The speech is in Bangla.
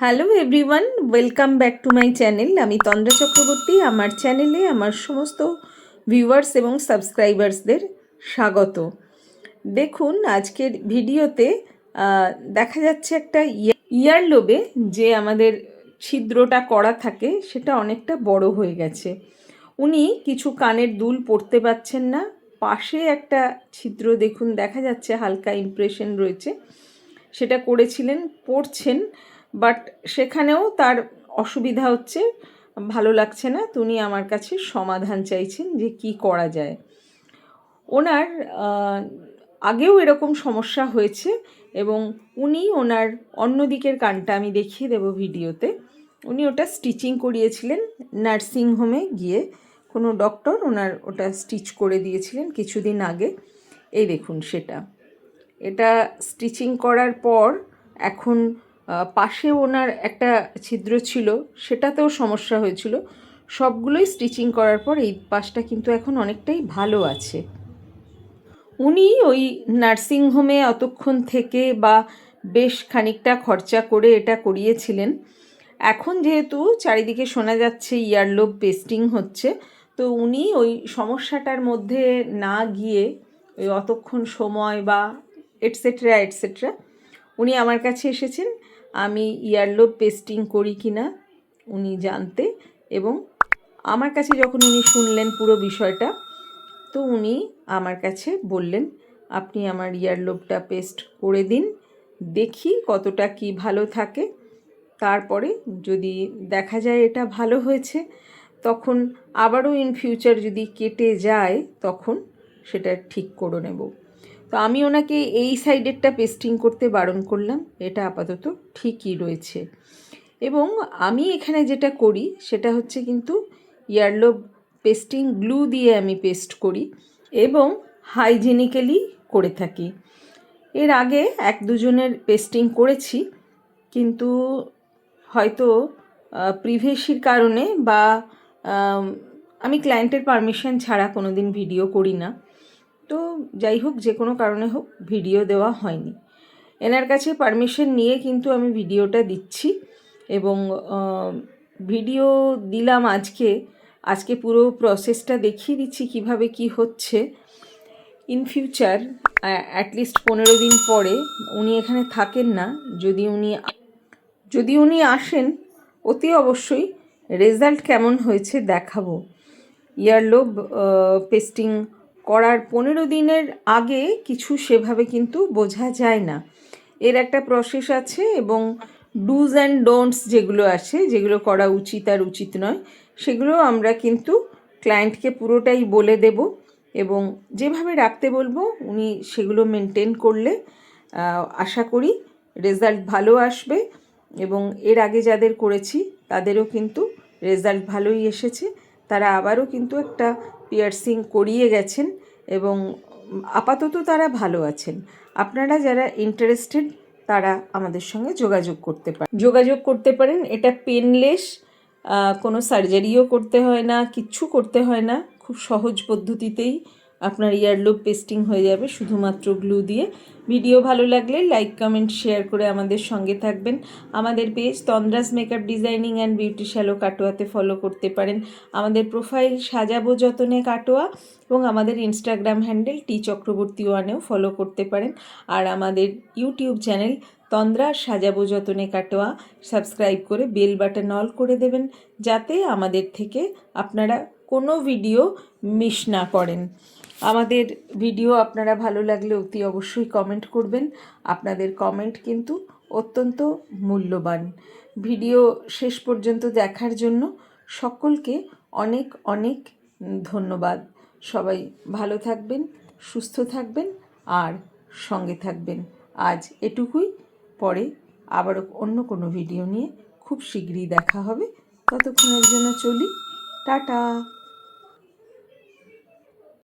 Hello everyone, welcome back to my channel. আমি তন্দ্রা চক্রবর্তী। আমার চ্যানেলে আমার সমস্ত ভিউয়ার্স এবং সাবস্ক্রাইবার্সদের স্বাগত। দেখুন, আজকের ভিডিওতে দেখা যাচ্ছে একটা ইয়ারলোবে যে আমাদের ছিদ্রটা করা থাকে সেটা অনেকটা বড় হয়ে গেছে। উনি কিছু কানের দুল পরতে পারছেন না। পাশে একটা ছিদ্র দেখুন দেখা যাচ্ছে, হালকা ইমপ্রেশন রয়েছে, সেটা করেছিলেন, পড়ছেন, বাট সেখানেও তার অসুবিধা হচ্ছে, ভালো লাগছে না। তো উনি আমার কাছে সমাধান চাইছেন যে কি করা যায়। ওনার আগেও এরকম সমস্যা হয়েছে এবং উনি ওনার অন্য দিকের কানটা আমি দেখিয়ে দেব ভিডিওতে। উনি ওটা স্টিচিং করিয়েছিলেন নার্সিংহোমে গিয়ে। কোনো ডক্টর ওনার ওটা স্টিচ করে দিয়েছিলেন কিছুদিন আগে। এই দেখুন সেটা, এটা স্টিচিং করার পর এখন পাশে ওনার একটা ছিদ্র ছিল, সেটাতেও সমস্যা হয়েছিল। সবগুলোই স্টিচিং করার পর এই পাশটা কিন্তু এখন অনেকটাই ভালো আছে। উনি ওই নার্সিংহোমে অতক্ষণ থেকে বা বেশ খানিকটা খরচা করে এটা করিয়েছিলেন। এখন যেহেতু চারিদিকে শোনা যাচ্ছে ইয়ারলোব পেস্টিং হচ্ছে, তো উনি ওই সমস্যাটার মধ্যে না গিয়ে ওই অতক্ষণ সময় বা এটসেট্রা এটসেট্রা, উনি আমার কাছে এসেছেন আমি ইয়ারলোব পেস্টিং করি কি না উনি জানতে। এবং আমার কাছে যখন উনি শুনলেন পুরো বিষয়টা, তো উনি আমার কাছে বললেন, আপনি আমার ইয়ারলোবটা পেস্ট করে দিন, দেখি কতটা কি ভালো থাকে। তারপরে যদি দেখা যায় এটা ভালো হয়েছে, তখন আবারও ইন ফিউচার যদি কেটে যায় তখন সেটা ঠিক করে নেব। তো আমি ওনাকে এই সাইডেরটা পেস্টিং করতে বারণ করলাম, এটা আপাতত ঠিকই রয়েছে। এবং আমি এখানে যেটা করি সেটা হচ্ছে কিন্তু ইয়ারলোব পেস্টিং গ্লু দিয়ে আমি পেস্ট করি এবং হাইজেনিক্যালি করে থাকি। এর আগে এক দুজনের পেস্টিং করেছি, কিন্তু হয়তো প্রিভেসির কারণে বা আমি ক্লায়েন্টের পারমিশন ছাড়া কোনো দিন ভিডিও করি না। তো যাই হোক, যে কোনো কারণে হোক ভিডিও দেওয়া হয়নি। এনার কাছে পারমিশন নিয়ে কিন্তু আমি ভিডিওটা দিচ্ছি এবং ভিডিও দিলাম আজকে পুরো প্রসেসটা দেখিয়ে দিচ্ছি কিভাবে কি হচ্ছে। ইন ফিউচার অ্যাটলিস্ট 15 দিন পরে, উনি এখানে থাকেন না, যদি উনি আসেন অতি অবশ্যই রেজাল্ট কেমন হয়েছে দেখাবো। ইয়ারলোব পেস্টিং করার 15 দিনের আগে কিছু সেভাবে কিন্তু বোঝা যায় না। এর একটা প্রসেস আছে এবং ডুজ অ্যান্ড ডোন্টস যেগুলো আছে, যেগুলো করা উচিত আর উচিত নয়, সেগুলো আমরা কিন্তু ক্লায়েন্টকে পুরোটাই বলে দেব এবং যেভাবে রাখতে বলবো উনি সেগুলো মেনটেন করলে আশা করি রেজাল্ট ভালো আসবে। এবং এর আগে যাদের করেছি তাদেরও কিন্তু রেজাল্ট ভালোই এসেছে। তারা আবারও কিন্তু একটা পিয়ার্সিং করিয়ে গেছেন এবং আপাতত তারা ভালো আছেন। আপনারা যারা ইন্টারেস্টেড তারা আমাদের সঙ্গে যোগাযোগ করতে পারেন। এটা পেনলেস, কোনো সার্জারিও করতে হয় না, কিচ্ছু করতে হয় না। খুব সহজ পদ্ধতিতেই আপনার ইয়ারলোব পেস্টিং হয়ে যাবে শুধুমাত্র গ্লু দিয়ে। ভিডিও ভালো লাগলে লাইক কমেন্ট শেয়ার করে আমাদের সঙ্গে থাকবেন। আমাদের page Tandra's makeup designing and beauty salon কাটোয়াতে ফলো করতে পারেন। আমাদের প্রোফাইল সাজাবো যতনে কাটোয়া এবং আমাদের ইনস্টাগ্রাম হ্যান্ডেল টি চক্রবর্তী ওয়ানেও ফলো করতে পারেন। আর আমাদের ইউটিউব চ্যানেল তন্দ্রা সাজাবো যতনে কাটোয়া সাবস্ক্রাইব করে বেল বাটন অল করে দেবেন, যাতে আমাদের থেকে আপনারা কোনো ভিডিও মিস না করেন। আমাদের ভিডিও আপনারা ভালো লাগলে অতি অবশ্যই কমেন্ট করবেন। আপনাদের কমেন্ট কিন্তু অত্যন্ত মূল্যবান। ভিডিও শেষ পর্যন্ত দেখার জন্য সকলকে অনেক অনেক ধন্যবাদ। সবাই ভালো থাকবেন, সুস্থ থাকবেন আর সঙ্গে থাকবেন। আজ এটুকুই, পরে আবারও অন্য কোনো ভিডিও নিয়ে খুব শীঘ্রই দেখা হবে। ততক্ষণের জন্য চলি, টাটা।